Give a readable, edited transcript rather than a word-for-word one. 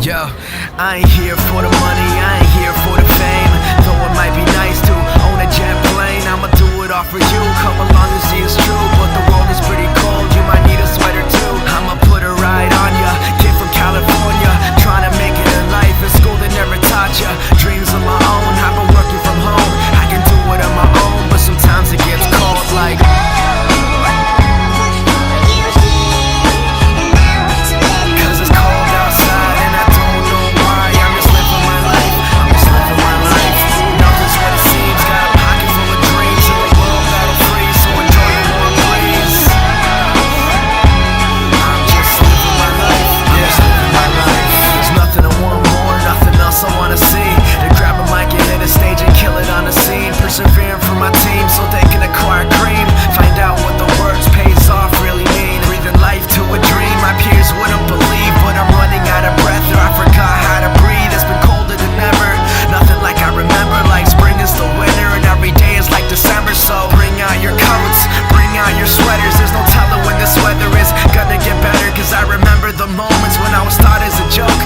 Yo, I ain't here for the money, I ain't here for the fame. Though it might be nice to own a jet plane, I'ma do it all for you. Come along and see it's true, but the world is pretty cold, you might need a sweater too. I'ma put a ride on ya, kid from California, trying to make it in life. In school they never taught ya, dreams of my own. I've been working from home, I can do it on my own, but sometimes it gets cold like persevering for my team so they can acquire cream. Find out what the words pays off really mean. Breathing life to a dream my peers wouldn't believe, but I'm running out of breath or I forgot how to breathe. It's been colder than ever, nothing like I remember. Like spring is the winter and every day is like December. So bring out your coats, bring out your sweaters. There's no telling when this weather is gonna get better, cause I remember the moments when I was thought as a joke.